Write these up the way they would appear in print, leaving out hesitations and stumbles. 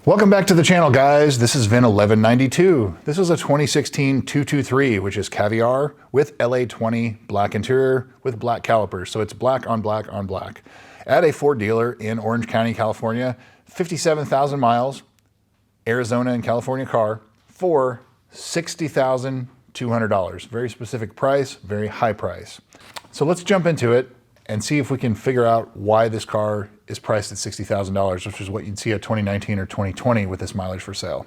Welcome back to the channel, guys. This is VIN1192. This is a 2016 223, which is Caviar with LA20 black interior with black calipers. So it's black on black on black. At a Ford dealer in Orange County, California, 57,000 miles, Arizona and California car for $60,200. Very specific price, very high price. So let's jump into it and see if we can figure out why this car is priced at $60,000, which is what you'd see at 2019 or 2020 with this mileage for sale.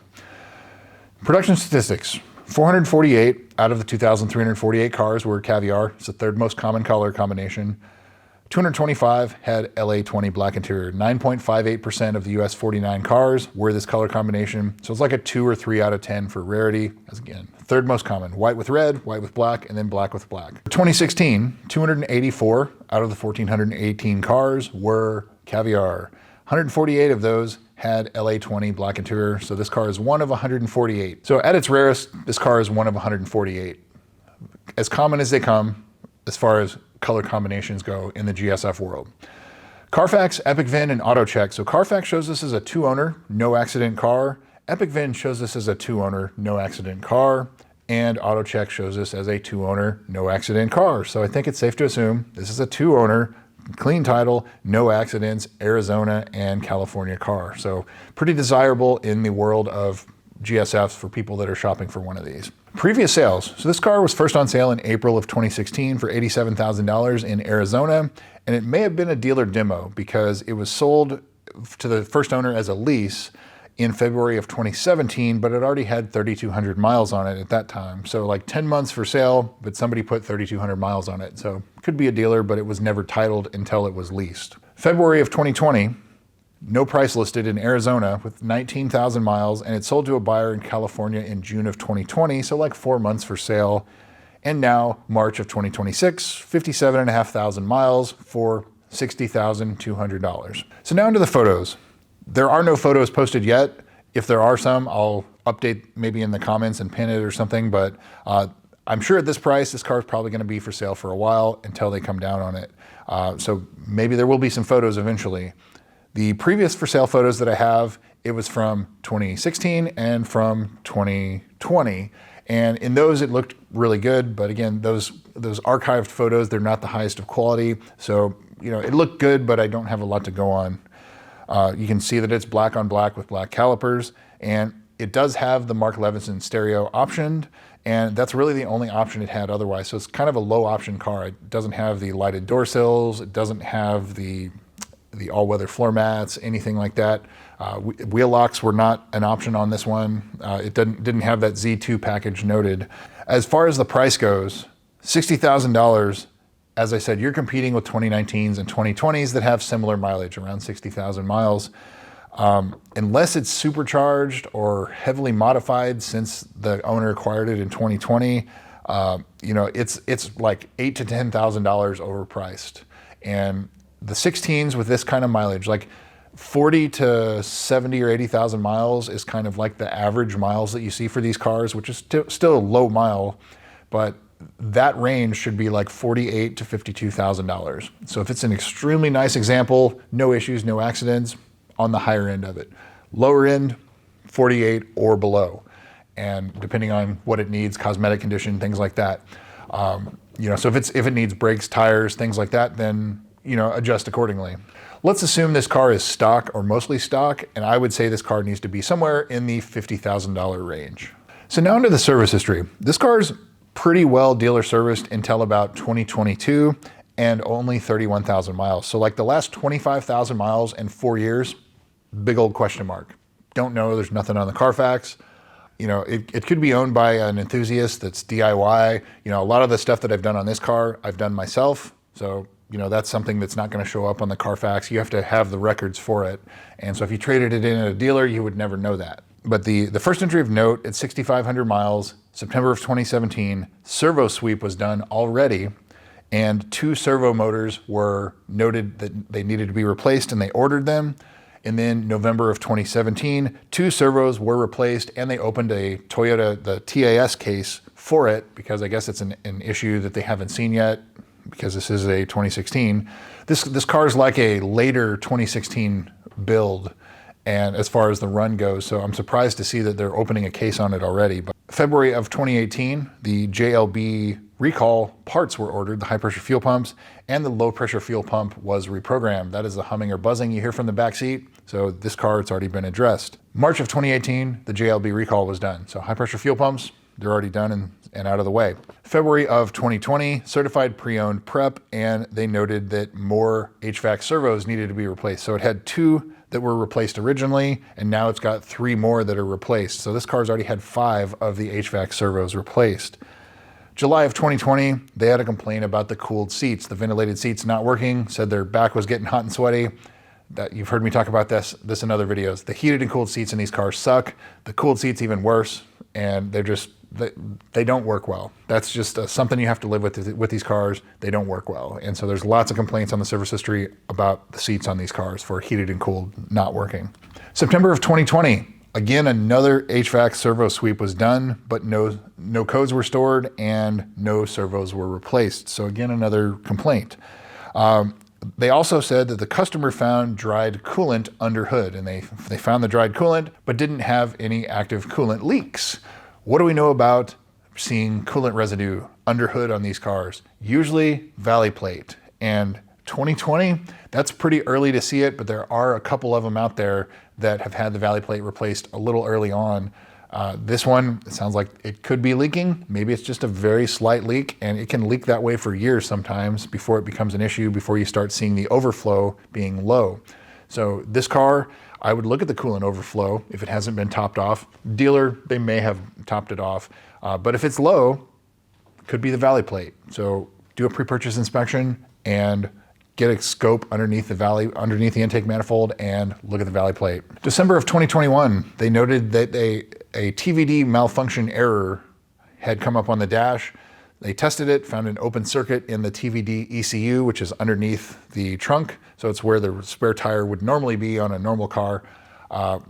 Production statistics: 448 out of the 2,348 cars were Caviar. It's the third most common color combination. 225 had LA20 black interior. 9.58% of the US 49 cars were this color combination. So it's like a 2 or 3 out of 10 for rarity. As again, third most common: white with red, white with black, and then black with black. For 2016, 284 out of the 1,418 cars were Caviar. 148 of those had LA20 black interior. So this car is one of 148. So at its rarest, this car is one of 148. As common as they come as far as color combinations go in the GSF world. Carfax, Epic VIN, and AutoCheck. So Carfax shows this as a 2-owner, no accident car. Epic VIN shows this as a 2-owner, no accident car. And AutoCheck shows this as a 2-owner, no accident car. So I think it's safe to assume this is a 2-owner, clean title, no accidents, Arizona and California car. So pretty desirable in the world of GSFs for people that are shopping for one of these. Previous sales. So this car was first on sale in April of 2016 for $87,000 in Arizona. And it may have been a dealer demo because it was sold to the first owner as a lease in February of 2017, but it already had 3,200 miles on it at that time. So like 10 months for sale, but somebody put 3,200 miles on it. So it could be a dealer, but it was never titled until it was leased. February of 2020, no price listed in Arizona with 19,000 miles, and it sold to a buyer in California in June of 2020, so like 4 months for sale. And now, March of 2026, 57,500 miles for $60,200. So now into the photos. There are no photos posted yet. If there are some, I'll update maybe in the comments and pin it or something, but I'm sure at this price, this car is probably gonna be for sale for a while until they come down on it. So maybe there will be some photos eventually. The previous for sale photos that I have, it was from 2016 and from 2020. And in those, it looked really good. But again, those archived photos, they're not the highest of quality. So, you know, it looked good, but I don't have a lot to go on. You can see that it's black on black with black calipers. And it does have the Mark Levinson stereo optioned. And that's really the only option it had otherwise. So it's kind of a low option car. It doesn't have the lighted door sills. It doesn't have the all-weather floor mats, anything like that. Wheel locks were not an option on this one. It didn't have that Z2 package noted. As far as the price goes, $60,000, as I said, you're competing with 2019s and 2020s that have similar mileage, around 60,000 miles. Unless it's supercharged or heavily modified since the owner acquired it in 2020, you know, it's like $8,000 to $10,000 overpriced. And the 16s with this kind of mileage, like 40 to 70 or 80,000 miles is kind of like the average miles that you see for these cars, which is still a low mile, but that range should be like $48,000 to $52,000. So if it's an extremely nice example, no issues, no accidents, on the higher end of it. Lower end, 48 or below. And depending on what it needs, cosmetic condition, things like that. You know, so if it needs brakes, tires, things like that, then you know, adjust accordingly. Let's assume this car is stock or mostly stock, and I would say this car needs to be somewhere in the $50,000 range. So now into the service history. This car's pretty well dealer serviced until about 2022 and only 31,000 miles. So like the last 25,000 miles and 4 years, big old question mark. Don't know, there's nothing on the Carfax. You know, it could be owned by an enthusiast that's DIY. You know, a lot of the stuff that I've done on this car, I've done myself. So you know, that's something that's not going to show up on the Carfax. You have to have the records for it. And so if you traded it in at a dealer, you would never know that. But the first entry of note at 6,500 miles, September of 2017, servo sweep was done already. And 2 servo motors were noted that they needed to be replaced and they ordered them. And then November of 2017, 2 servos were replaced and they opened a Toyota, the TAS case for it, because I guess it's an issue that they haven't seen yet, because this is a 2016. This car is like a later 2016 build, and as far as the run goes, so I'm surprised to see that they're opening a case on it already. But February of 2018, the JLB recall parts were ordered, the high pressure fuel pumps, and the low pressure fuel pump was reprogrammed. That is the humming or buzzing you hear from the back seat. So this car, it's already been addressed. March of 2018, the JLB recall was done. So high pressure fuel pumps, they're already done and out of the way. February of 2020, certified pre-owned prep, and they noted that more HVAC servos needed to be replaced. So it had 2 that were replaced originally, and now it's got 3 more that are replaced. So this car's already had 5 of the HVAC servos replaced. July of 2020, they had a complaint about the cooled seats. The ventilated seats not working, said their back was getting hot and sweaty. That you've heard me talk about this in other videos. The heated and cooled seats in these cars suck. The cooled seats even worse, and they don't work well. That's just something you have to live with these cars. They don't work well. And so there's lots of complaints on the service history about the seats on these cars for heated and cooled not working. September of 2020, again, another HVAC servo sweep was done, but no codes were stored and no servos were replaced. So again, another complaint. They also said that the customer found dried coolant under hood, and they found the dried coolant, but didn't have any active coolant leaks. What do we know about seeing coolant residue under hood on these cars? Usually valley plate. And 2020, that's pretty early to see it, but there are a couple of them out there that have had the valley plate replaced a little early on. This one, it sounds like it could be leaking. Maybe it's just a very slight leak, and it can leak that way for years sometimes before it becomes an issue, before you start seeing the overflow being low. So this car, I would look at the coolant overflow if it hasn't been topped off. Dealer, they may have topped it off, but if it's low, it could be the valley plate. So do a pre-purchase inspection and get a scope underneath the intake manifold and look at the valley plate. December of 2021, they noted that a TVD malfunction error had come up on the dash. They tested it, found an open circuit in the TVD ECU, which is underneath the trunk. So it's where the spare tire would normally be on a normal car.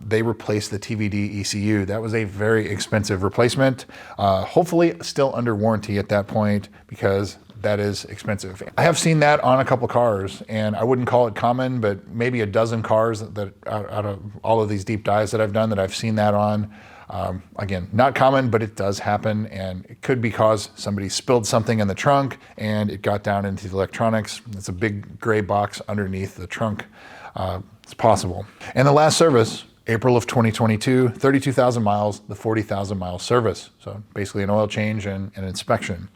They replaced the TVD ECU. That was a very expensive replacement. Hopefully still under warranty at that point, because that is expensive. I have seen that on a couple cars, and I wouldn't call it common, but maybe a dozen cars that out of all of these deep dives that I've done that I've seen that on. Again, not common, but it does happen, and it could be because somebody spilled something in the trunk and it got down into the electronics. It's a big gray box underneath the trunk. It's possible. And the last service, April of 2022, 32,000 miles, the 40,000 mile service. So basically an oil change and an inspection.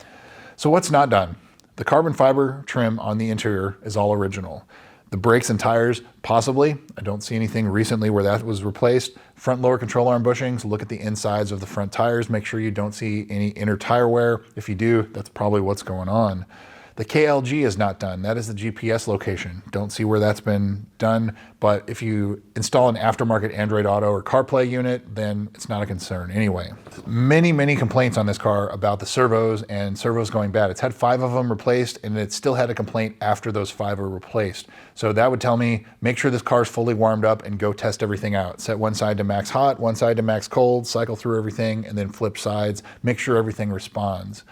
So what's not done? The carbon fiber trim on the interior is all original. The brakes and tires, possibly. I don't see anything recently where that was replaced. Front lower control arm bushings, look at the insides of the front tires. Make sure you don't see any inner tire wear. If you do, that's probably what's going on. The KLG is not done. That is the GPS location. Don't see where that's been done, but if you install an aftermarket Android Auto or CarPlay unit, then it's not a concern anyway. Many complaints on this car about the servos and servos going bad. It's had 5 of them replaced, and it still had a complaint after those 5 were replaced. So that would tell me, make sure this car's fully warmed up and go test everything out. Set one side to max hot, one side to max cold, cycle through everything, and then flip sides. Make sure everything responds.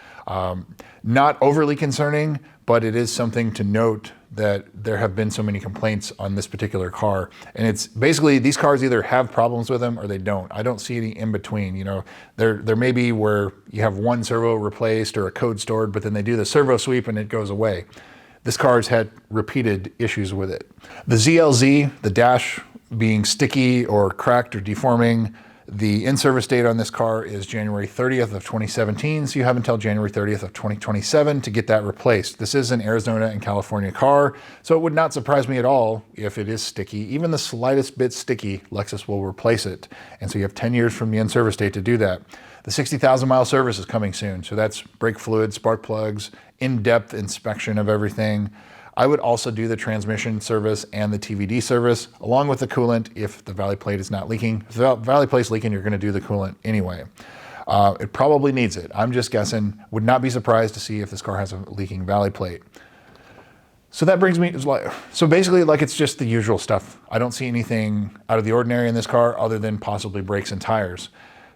Not overly concerning, but it is something to note that there have been so many complaints on this particular car. And it's basically, these cars either have problems with them or they don't. I don't see any in between. You know, there may be where you have one servo replaced or a code stored, but then they do the servo sweep and it goes away. This car's had repeated issues with it. The ZLZ, the dash being sticky or cracked or deforming, the in-service date on this car is January 30th of 2017, so you have until January 30th of 2027 to get that replaced. This is an Arizona and California car, so it would not surprise me at all if it is sticky. Even the slightest bit sticky, Lexus will replace it. And so you have 10 years from the in-service date to do that. The 60,000 mile service is coming soon, so that's brake fluid, spark plugs, in-depth inspection of everything. I would also do the transmission service and the TVD service, along with the coolant if the valley plate is not leaking. If the valley plate's leaking, you're gonna do the coolant anyway. It probably needs it. I'm just guessing. Would not be surprised to see if this car has a leaking valley plate. So that brings me, so basically like it's just the usual stuff. I don't see anything out of the ordinary in this car other than possibly brakes and tires.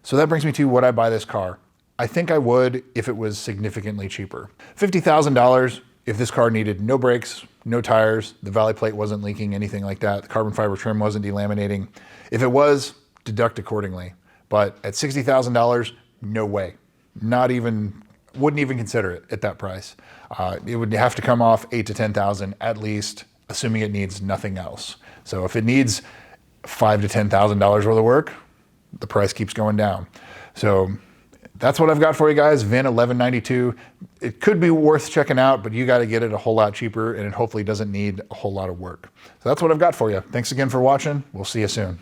So that brings me to, would I buy this car? I think I would if it was significantly cheaper. $50,000, if this car needed no brakes, no tires, the valley plate wasn't leaking, anything like that. The carbon fiber trim wasn't delaminating. If it was, deduct accordingly. But at $60,000, no way. Wouldn't even consider it at that price. It would have to come off $8,000 to $10,000 at least, assuming it needs nothing else. So if it needs $5,000 to $10,000 worth of work, the price keeps going down. So that's what I've got for you guys. VIN 1192. It could be worth checking out, but you got to get it a whole lot cheaper, and it hopefully doesn't need a whole lot of work. So that's what I've got for you. Thanks again for watching. We'll see you soon.